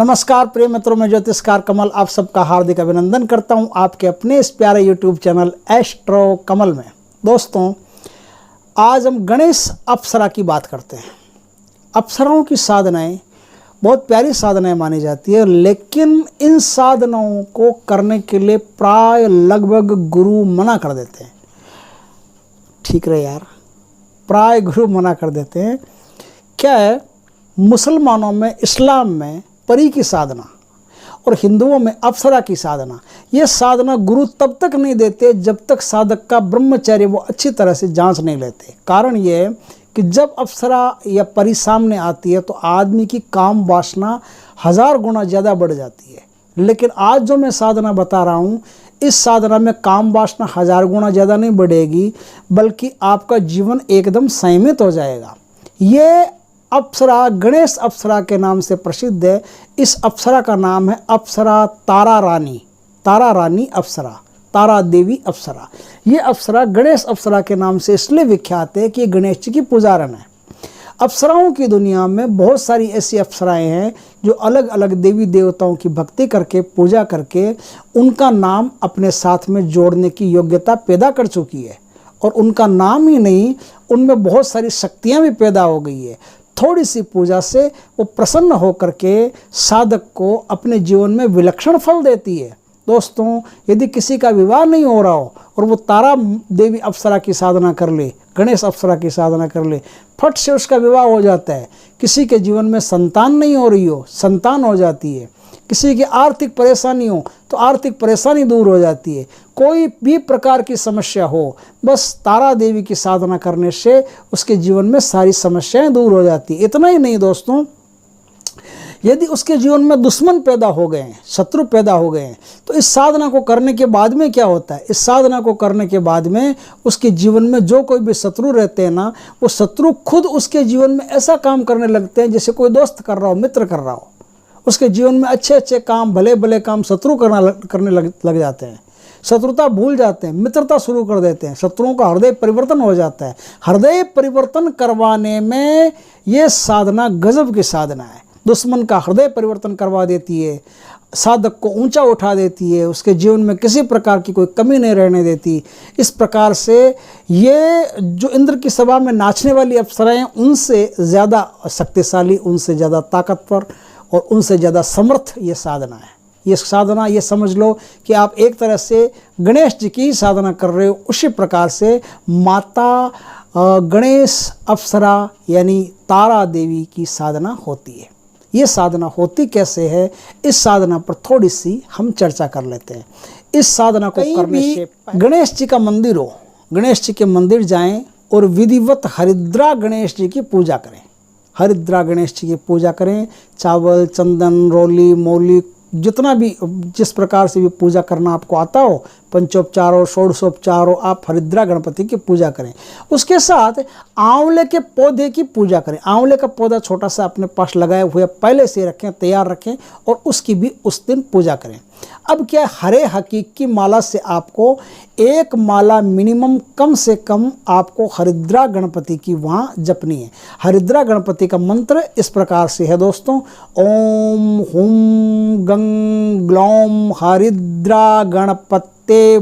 नमस्कार प्रिय मित्रों, मैं ज्योतिषकार कमल आप सबका हार्दिक अभिनंदन करता हूं आपके अपने इस प्यारे यूट्यूब चैनल एस्ट्रो कमल में। दोस्तों, आज हम गणेश अप्सरा की बात करते हैं। अप्सराओं की साधनाएं बहुत प्यारी साधनाएं मानी जाती है, लेकिन इन साधनाओं को करने के लिए प्राय लगभग गुरु मना कर देते हैं। ठीक रहे यार, प्राय गुरु मना कर देते हैं। क्या है, मुसलमानों में, इस्लाम में परी की साधना और हिंदुओं में अप्सरा की साधना, ये साधना गुरु तब तक नहीं देते जब तक साधक का ब्रह्मचर्य वो अच्छी तरह से जांच नहीं लेते। कारण ये है कि जब अप्सरा या परी सामने आती है तो आदमी की काम वासना 1000 गुना ज़्यादा बढ़ जाती है। लेकिन आज जो मैं साधना बता रहा हूँ, इस साधना में काम वासना 1000 गुना ज़्यादा नहीं बढ़ेगी, बल्कि आपका जीवन एकदम संयमित हो जाएगा। ये अप्सरा गणेश अप्सरा के नाम से प्रसिद्ध है। इस अप्सरा का नाम है अप्सरा तारा रानी। तारा रानी अप्सरा, तारा देवी अप्सरा। ये अप्सरा गणेश अप्सरा के नाम से इसलिए विख्यात है कि गणेश जी की पुजारन है। अप्सराओं की दुनिया में बहुत सारी ऐसी अप्सराएं हैं जो अलग अलग देवी देवताओं की भक्ति करके, पूजा करके उनका नाम अपने साथ में जोड़ने की योग्यता पैदा कर चुकी है। और उनका नाम ही नहीं, उनमें बहुत सारी शक्तियाँ भी पैदा हो गई है। थोड़ी सी पूजा से वो प्रसन्न होकर के साधक को अपने जीवन में विलक्षण फल देती है। दोस्तों, यदि किसी का विवाह नहीं हो रहा हो और वो तारा देवी अप्सरा की साधना कर ले, गणेश अप्सरा की साधना कर ले, फट से उसका विवाह हो जाता है। किसी के जीवन में संतान नहीं हो रही हो, संतान हो जाती है। किसी की आर्थिक परेशानी हो तो आर्थिक परेशानी दूर हो जाती है। कोई भी प्रकार की समस्या हो, बस तारा देवी की साधना करने से उसके जीवन में सारी समस्याएं दूर हो जाती है। इतना ही नहीं दोस्तों, यदि उसके जीवन में दुश्मन पैदा हो गए हैं, शत्रु पैदा हो गए हैं, तो इस साधना को करने के बाद में क्या होता है, इस साधना को करने के बाद में उसके जीवन में जो कोई भी शत्रु रहते हैं ना, वो शत्रु खुद उसके जीवन में ऐसा काम करने लगते हैं जैसे कोई दोस्त कर रहा हो, मित्र कर रहा हो। उसके जीवन में अच्छे अच्छे काम, भले भले काम शत्रु करने लग जाते हैं। शत्रुता भूल जाते हैं, मित्रता शुरू कर देते हैं। शत्रुओं का हृदय परिवर्तन हो जाता है। हृदय परिवर्तन करवाने में ये साधना गजब की साधना है। दुश्मन का हृदय परिवर्तन करवा देती है, साधक को ऊंचा उठा देती है, उसके जीवन में किसी प्रकार की कोई कमी नहीं रहने देती। इस प्रकार से ये जो इंद्र की सभा में नाचने वाली अप्सराएं, उनसे ज़्यादा शक्तिशाली, उनसे ज़्यादा ताकतवर और उनसे ज़्यादा समर्थ ये साधना है। ये साधना, ये समझ लो कि आप एक तरह से गणेश जी की साधना कर रहे हो। उसी प्रकार से माता गणेश अप्सरा यानी तारा देवी की साधना होती है। ये साधना होती कैसे है, इस साधना पर थोड़ी सी हम चर्चा कर लेते हैं। इस साधना को करने से गणेश जी का मंदिर हो, गणेश जी के मंदिर जाएं और विधिवत हरिद्रा गणेश जी की पूजा करें। हरिद्रा गणेश जी की पूजा करें। चावल, चंदन, रोली, मौली, जितना भी, जिस प्रकार से भी पूजा करना आपको आता हो, पंचोपचार हो, षोडशोपचार हो, आप हरिद्रा गणपति की पूजा करें। उसके साथ आंवले के पौधे की पूजा करें। आंवले का पौधा छोटा सा अपने पास लगाए हुए पहले से रखें, तैयार रखें और उसकी भी उस दिन पूजा करें। अब क्या, हरे हकीक की माला से आपको एक माला मिनिमम, कम से कम आपको हरिद्रा गणपति की वहाँ जपनी है। हरिद्रा गणपति का मंत्र इस प्रकार से है दोस्तों, ओम हुम गंग ग्लौम हरिद्रा गणपते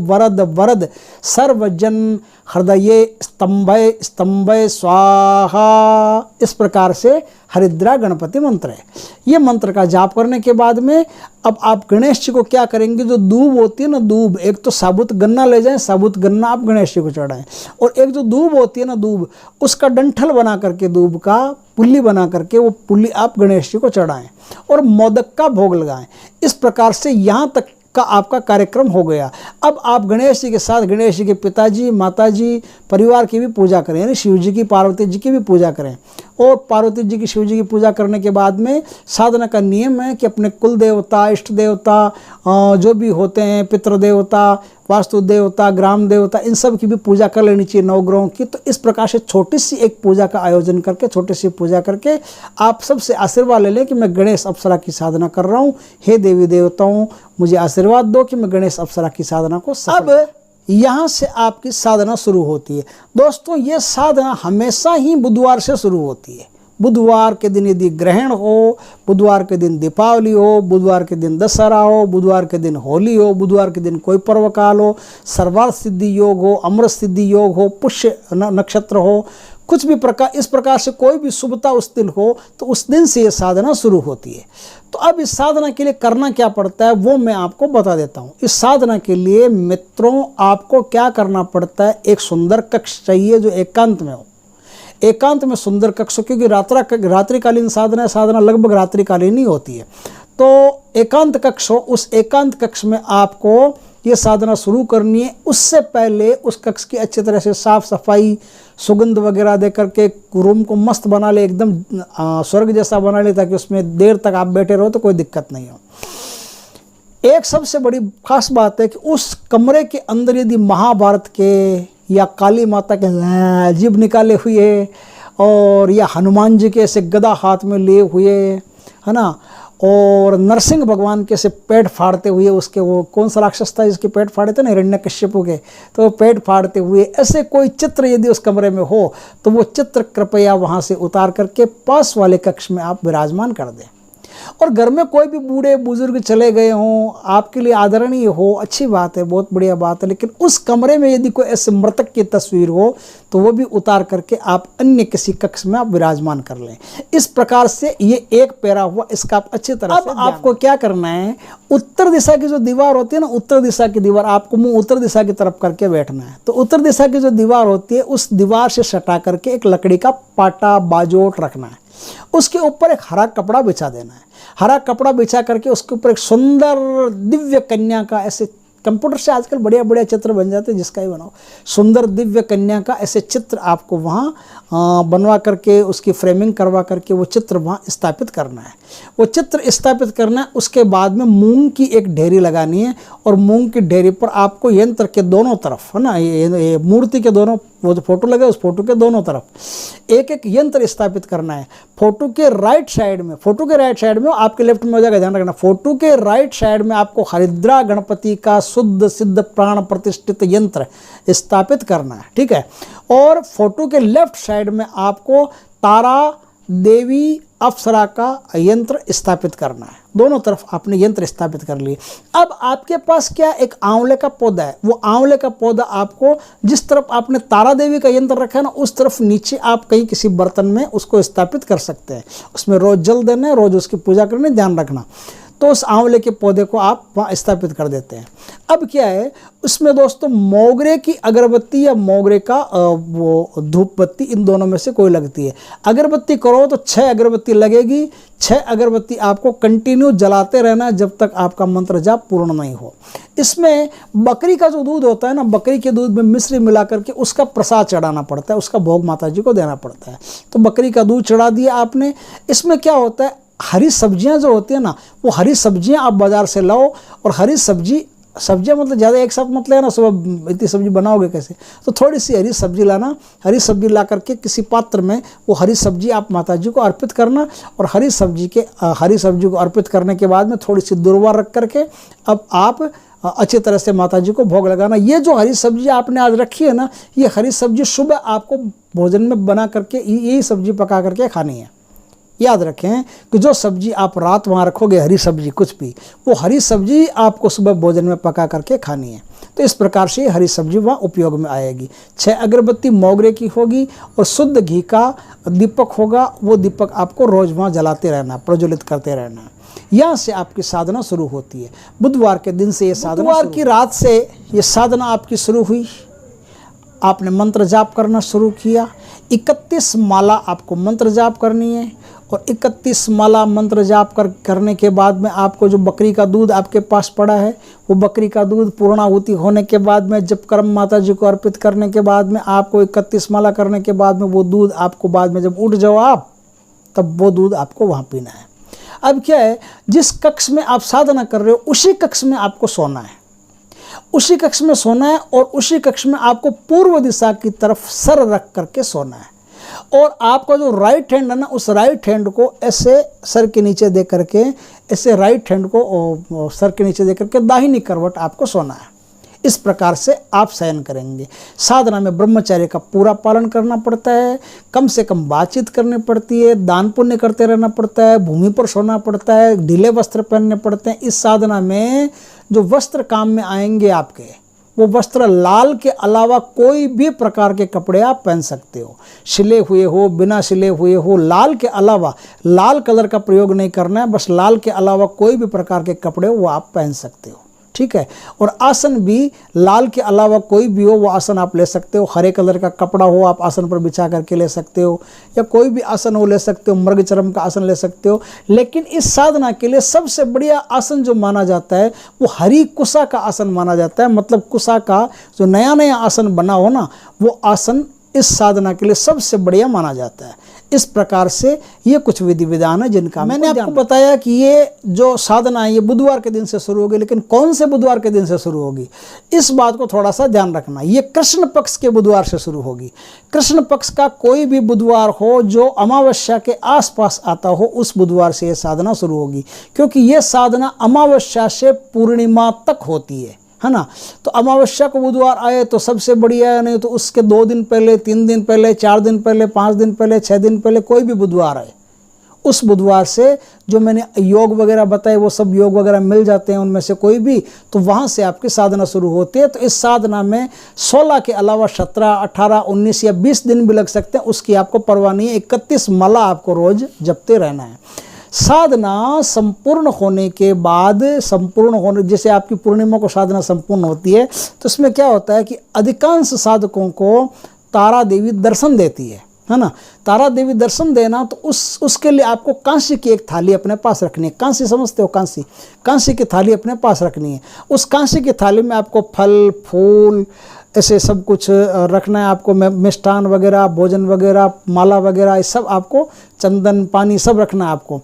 वरद वरद सर्वजन हृदये स्तंभय स्तंभय स्वाहा। इस प्रकार से हरिद्रा गणपति मंत्र है। ये मंत्र का जाप करने के बाद में अब आप गणेश जी को क्या करेंगे, जो दूब होती है ना, दूब, एक तो साबुत गन्ना ले जाएं, साबुत गन्ना आप गणेश जी को चढ़ाएं, और एक जो दूब होती है ना, दूब, उसका डंठल बना करके, दूब का पुल्ली बना करके वो पुल्ली आप गणेश जी को चढ़ाएं और मोदक का भोग लगाएं। इस प्रकार से यहाँ तक का आपका कार्यक्रम हो गया। अब आप गणेश जी के साथ गणेश जी के पिताजी, माताजी, परिवार की भी पूजा करें, यानी शिव जी की, पार्वती जी की भी पूजा करें। और पार्वती जी की, शिव जी की पूजा करने के बाद में साधना का नियम है कि अपने कुल देवता, इष्ट देवता, जो भी होते हैं, पितृदेवता, वास्तु देवता, ग्राम देवता, इन सब की भी पूजा कर लेनी चाहिए, नवग्रहों की। तो इस प्रकार से छोटी सी एक पूजा का आयोजन करके, छोटी सी पूजा करके आप सबसे आशीर्वाद ले लें कि मैं गणेश अप्सरा की साधना कर रहा हूँ। हे देवी देवताओं, मुझे आशीर्वाद दो कि मैं गणेश अप्सरा की साधना को अब यहाँ से आपकी साधना शुरू होती है। दोस्तों, ये साधना हमेशा ही बुधवार से शुरू होती है। बुधवार के दिन यदि ग्रहण हो, बुधवार के दिन दीपावली हो, बुधवार के दिन दशहरा हो, बुधवार के दिन होली हो, बुधवार के दिन कोई पर्व काल हो, सर्वार्थ सिद्धि योग हो, अमृत सिद्धि योग हो, पुष्य नक्षत्र हो, कुछ भी प्रकार इस प्रकार से कोई भी शुभता उस दिन हो तो उस दिन से ये साधना शुरू होती है। तो अब इस साधना के लिए करना क्या पड़ता है वो मैं आपको बता देता हूँ। इस साधना के लिए मित्रों आपको क्या करना पड़ता है, एक सुंदर कक्ष चाहिए जो एकांत में हो। एकांत में सुंदर कक्ष, क्योंकि रात्रिकालीन साधना साधना लगभग रात्रिकालीन ही होती है। तो एकांत कक्ष हो, उस एकांत कक्ष में आपको ये साधना शुरू करनी है। उससे पहले उस कक्ष की अच्छी तरह से साफ सफाई, सुगंध वगैरह दे करके रूम को मस्त बना ले, एकदम स्वर्ग जैसा बना ले, ताकि उसमें देर तक आप बैठे रहो तो कोई दिक्कत नहीं हो। एक सबसे बड़ी खास बात है कि उस कमरे के अंदर यदि महाभारत के या काली माता के जीभ निकाले हुए और या हनुमान जी के ऐसे गदा हाथ में लिए हुए, है ना, और नरसिंह भगवान के से पेट फाड़ते हुए, उसके वो कौन सा राक्षस था जिसके पेट फाड़े थे ना, हिरण्यकश्यप के, तो वो पेट फाड़ते हुए ऐसे कोई चित्र यदि उस कमरे में हो तो वो चित्र कृपया वहाँ से उतार करके पास वाले कक्ष में आप विराजमान कर दें। और घर में कोई भी बूढ़े बुजुर्ग चले गए हों, आपके लिए आदरणीय हो, अच्छी बात है, बहुत बढ़िया बात है, लेकिन उस कमरे में यदि कोई ऐसे मृतक की तस्वीर हो तो वो भी उतार करके आप अन्य किसी कक्ष में आप विराजमान कर लें। इस प्रकार से ये एक पैरा हुआ, इसका आप अच्छी तरह से आपको क्या करना है, उत्तर दिशा की जो दीवार होती है ना, उत्तर दिशा की दीवार, आपको मुंह उत्तर दिशा की तरफ करके बैठना है। तो उत्तर दिशा की जो दीवार होती है उस दीवार से सटा करके एक लकड़ी का पाटा बाजोट रखना है। उसके ऊपर एक हरा कपड़ा बिछा देना है। हरा कपड़ा बिछा करके उसके ऊपर एक सुंदर दिव्य कन्या का, ऐसे कंप्यूटर से आजकल बढ़िया बढ़िया चित्र बन जाते हैं, जिसका ही बनाओ, सुंदर दिव्य कन्या का ऐसे चित्र आपको वहाँ बनवा करके, उसकी फ्रेमिंग करवा करके वो चित्र वहाँ स्थापित करना है। वो चित्र स्थापित करना है। उसके बाद में मूंग की एक ढेरी लगानी है और मूंग की ढेरी पर आपको यंत्र के दोनों तरफ, है ना, ये मूर्ति के दोनों, वो जो फोटो लगे उस फोटो के दोनों तरफ एक एक यंत्र स्थापित करना है। फोटो के राइट साइड में, फोटो के राइट साइड में, आपके लेफ्ट में हो जाएगा, ध्यान रखना, फोटो के राइट साइड में आपको हरिद्रा गणपति का शुद्ध सिद्ध प्राण प्रतिष्ठित यंत्र स्थापित करना है, ठीक है। और फोटो के लेफ्ट साइड में आपको तारा देवी अप्सरा का यंत्र स्थापित करना है। दोनों तरफ आपने यंत्र स्थापित कर लिए। अब आपके पास क्या, एक आंवले का पौधा है। वो आंवले का पौधा आपको, जिस तरफ आपने तारा देवी का यंत्र रखा है ना, उस तरफ नीचे आप कहीं किसी बर्तन में उसको स्थापित कर सकते हैं। उसमें रोज जल देना है, रोज उसकी पूजा करनी, ध्यान रखना। तो उस आंवले के पौधे को आप वहाँ स्थापित कर देते हैं। अब क्या है, उसमें दोस्तों मोगरे की अगरबत्ती या मोगरे का वो धूप बत्ती, इन दोनों में से कोई लगती है। अगरबत्ती करो तो 6 अगरबत्ती लगेगी। 6 अगरबत्ती आपको कंटिन्यू जलाते रहना जब तक आपका मंत्र जाप पूर्ण नहीं हो। इसमें बकरी का जो दूध होता है ना, बकरी के दूध में मिश्री मिला करके उसका प्रसाद चढ़ाना पड़ता है, उसका भोग माता जी को देना पड़ता है। तो बकरी का दूध चढ़ा दिया आपने। इसमें क्या होता है, हरी सब्जियां जो होती है ना, वो हरी सब्जियां आप बाज़ार से लाओ। और हरी सब्जियां मतलब ज़्यादा एक साथ मत लेना, सुबह इतनी सब्जी बनाओगे कैसे, तो थोड़ी सी हरी सब्जी लाना। हरी सब्जी ला करके किसी पात्र में वो हरी सब्जी आप माता जी को अर्पित करना। और हरी सब्जी को अर्पित करने के बाद में थोड़ी सी दुर्वा रख करके अब आप अच्छी तरह से माता जी को भोग लगाना। ये जो हरी सब्जी आपने आज रखी है ना, ये हरी सब्जी सुबह आपको भोजन में बना करके यही सब्जी पका करके खानी है। याद रखें कि जो सब्जी आप रात वहाँ रखोगे, हरी सब्जी कुछ भी, वो हरी सब्जी आपको सुबह भोजन में पका करके खानी है। तो इस प्रकार से हरी सब्जी वहाँ उपयोग में आएगी। 6 अगरबत्ती मोगरे की होगी और शुद्ध घी का दीपक होगा। वो दीपक आपको रोज वहाँ जलाते रहना, प्रज्वलित करते रहना। यहाँ से आपकी साधना शुरू होती है। बुधवार के दिन से ये साधना, बुधवार की रात से ये साधना आपकी शुरू हुई। आपने मंत्र जाप करना शुरू किया। 31 माला आपको मंत्र जाप करनी है। और 31 माला मंत्र जाप करने के बाद में आपको जो बकरी का दूध आपके पास पड़ा है, वो बकरी का दूध पूर्णाहुति होने के बाद में, जब कर्म माता जी को अर्पित करने के बाद में, आपको 31 माला करने के बाद में वो दूध आपको बाद में जब उठ जाओ आप, तब वो दूध आपको वहाँ पीना है। अब क्या है, जिस कक्ष में आप साधना कर रहे हो उसी कक्ष में आपको सोना है। उसी कक्ष में सोना है और उसी कक्ष में आपको पूर्व दिशा की तरफ सर रख करके सोना है। और आपका जो राइट हैंड है ना, उस राइट हैंड को ऐसे सर के नीचे दे करके, ऐसे राइट हैंड को सर के नीचे दे करके दाहिनी करवट आपको सोना है। इस प्रकार से आप शयन करेंगे। साधना में ब्रह्मचर्य का पूरा पालन करना पड़ता है, कम से कम बातचीत करनी पड़ती है, दान पुण्य करते रहना पड़ता है, भूमि पर सोना पड़ता है, ढीले वस्त्र पहनने पड़ते हैं। इस साधना में जो वस्त्र काम में आएंगे आपके, वो वस्त्र लाल के अलावा कोई भी प्रकार के कपड़े आप पहन सकते हो, सिले हुए हो, बिना सिले हुए हो, लाल के अलावा, लाल कलर का प्रयोग नहीं करना है, बस लाल के अलावा कोई भी प्रकार के कपड़े वो आप पहन सकते हो, ठीक है। और आसन भी लाल के अलावा कोई भी हो वो आसन आप ले सकते हो। हरे कलर का कपड़ा हो आप आसन पर बिछा करके ले सकते हो, या कोई भी आसन हो ले सकते हो, मृग चरम का आसन ले सकते हो। लेकिन इस साधना के लिए सबसे बढ़िया आसन जो माना जाता है वो हरी कुसा का आसन माना जाता है। मतलब कुसा का जो नया नया आसन बना हो ना, वो आसन इस साधना के लिए सबसे बढ़िया माना जाता है। इस प्रकार से ये कुछ विधि विधान है जिनका मैंने आपको बताया कि ये जो साधना है ये बुधवार के दिन से शुरू होगी। लेकिन कौन से बुधवार के दिन से शुरू होगी, इस बात को थोड़ा सा ध्यान रखना। ये कृष्ण पक्ष के बुधवार से शुरू होगी। कृष्ण पक्ष का कोई भी बुधवार हो जो अमावस्या के आसपास आता हो, उस बुधवार से ये साधना शुरू होगी, क्योंकि ये साधना अमावस्या से पूर्णिमा तक होती है ना। तो अमावस्या को बुधवार आए तो सबसे बढ़िया है, नहीं तो उसके 2 दिन पहले, 3 दिन पहले, 4 दिन पहले, 5 दिन पहले, 6 दिन पहले कोई भी बुधवार आए, उस बुधवार से जो मैंने योग वगैरह बताए वो सब योग वगैरह मिल जाते हैं उनमें से कोई भी, तो वहाँ से आपकी साधना शुरू होती है। तो इस साधना में 16 के अलावा 17, 18, 19 या 20 दिन भी लग सकते हैं, उसकी आपको परवाह नहीं है। 31 माला आपको रोज जपते रहना है। साधना संपूर्ण होने के बाद, जैसे आपकी पूर्णिमा को साधना संपूर्ण होती है तो इसमें क्या होता है कि अधिकांश साधकों को तारा देवी दर्शन देती है ना। तारा देवी दर्शन देना तो उसके लिए आपको कांसी की एक थाली अपने पास रखनी है। कांसी समझते हो? कांसी की थाली अपने पास रखनी है। उस कांसी की थाली में आपको फल फूल ऐसे सब कुछ रखना है। आपको मिष्ठान वगैरह, भोजन वगैरह, माला वगैरह, ये सब आपको, चंदन पानी सब रखना है आपको।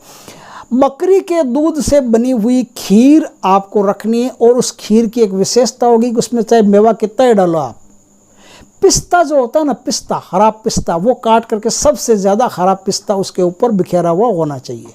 बकरी के दूध से बनी हुई खीर आपको रखनी है, और उस खीर की एक विशेषता होगी कि उसमें चाहे मेवा कितना ही डालो आप। पिस्ता जो होता है ना, पिस्ता, हरा पिस्ता, वो काट करके सबसे ज़्यादा हरा पिस्ता उसके ऊपर बिखेरा हुआ होना चाहिए।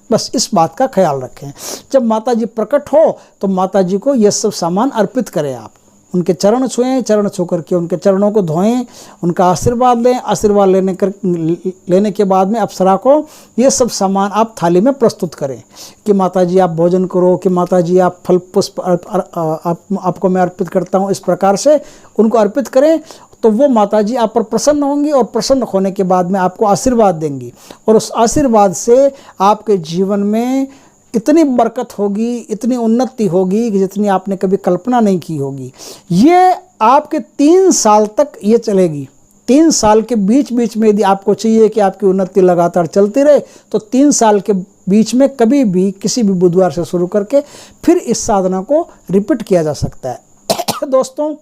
बस इस बात का ख्याल रखें। जब माता जी प्रकट हो तो माता जी को ये सब सामान अर्पित करें आप। उनके चरण छुएं, चरण छू करके उनके चरणों को धोएं, उनका आशीर्वाद लें। आशीर्वाद लेने के बाद में अप्सरा को ये सब सामान आप थाली में प्रस्तुत करें कि माता जी आप भोजन करो, कि माता जी आप फल पुष्प आपको मैं अर्पित करता हूँ। इस प्रकार से उनको अर्पित करें तो वो माता जी आप पर प्रसन्न होंगी, और प्रसन्न होने के बाद में आपको आशीर्वाद देंगी, और उस आशीर्वाद से आपके जीवन में इतनी बरकत होगी, इतनी उन्नति होगी कि जितनी आपने कभी कल्पना नहीं की होगी। ये आपके 3 साल तक ये चलेगी। 3 साल के बीच बीच में यदि आपको चाहिए कि आपकी उन्नति लगातार चलती रहे, तो 3 साल के बीच में कभी भी किसी भी बुधवार से शुरू करके फिर इस साधना को रिपीट किया जा सकता है। दोस्तों,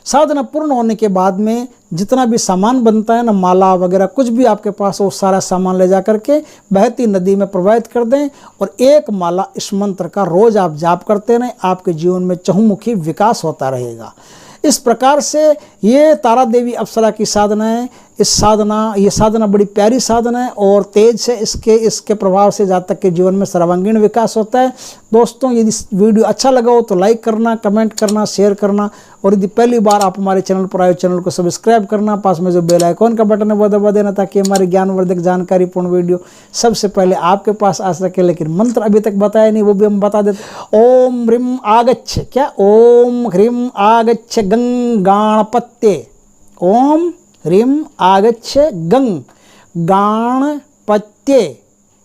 साधना पूर्ण होने के बाद में जितना भी सामान बनता है ना, माला वगैरह कुछ भी आपके पास हो, सारा सामान ले जा करके बहती नदी में प्रवाहित कर दें, और 1 माला इस मंत्र का रोज आप जाप करते रहें। आपके जीवन में चहुमुखी विकास होता रहेगा। इस प्रकार से ये तारा देवी अप्सरा की साधना है। ये साधना बड़ी प्यारी साधना है, और तेज से इसके प्रभाव से जातक के जीवन में सर्वांगीण विकास होता है। दोस्तों, यदि वीडियो अच्छा लगा हो तो लाइक करना, कमेंट करना, शेयर करना, और यदि पहली बार आप हमारे चैनल पर आए, चैनल को सब्सक्राइब करना, पास में जो बेल आइकॉन का बटन है वो दबा देना, ताकि हमारे ज्ञानवर्धक जानकारीपूर्ण वीडियो सबसे पहले आपके पास आ सके। लेकिन मंत्र अभी तक बताया नहीं, वो भी हम बता देते। ओम ह्रीम आगच्छ, क्या? ओम ह्रीम आगच्छ गंगाणपत्ये। ओम ह्रीम आगच्छ गंगाणपत्ये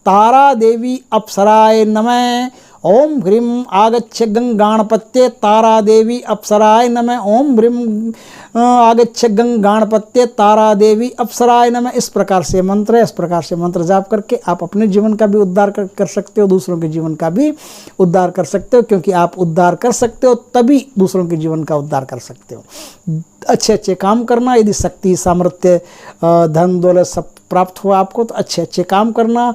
तारा देवी अप्सराय नमः। ओम ह्रीम आगच्छ गंगाणपत्ये तारा देवी अप्सराय नमः। ओम ह्रीम आगच्छ गंगाणपत्ये तारा देवी अप्सराय नमः। इस प्रकार से मंत्र है। इस प्रकार से मंत्र जाप करके आप अपने जीवन का भी उद्धार कर सकते हो, दूसरों के जीवन का भी उद्धार कर सकते हो, क्योंकि आप उद्धार कर सकते हो तभी दूसरों के जीवन का उद्धार कर सकते हो। अच्छे अच्छे काम करना, यदि शक्ति, सामर्थ्य, धन दौलत सब प्राप्त हुआ आपको, तो अच्छे अच्छे काम करना,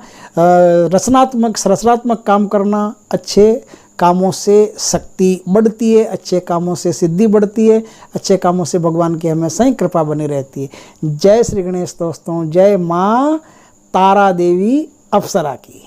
रचनात्मक काम करना। अच्छे कामों से शक्ति बढ़ती है, अच्छे कामों से सिद्धि बढ़ती है, अच्छे कामों से भगवान की हमेशा ही कृपा बनी रहती है। जय श्री गणेश दोस्तों, जय माँ तारा देवी अप्सरा की।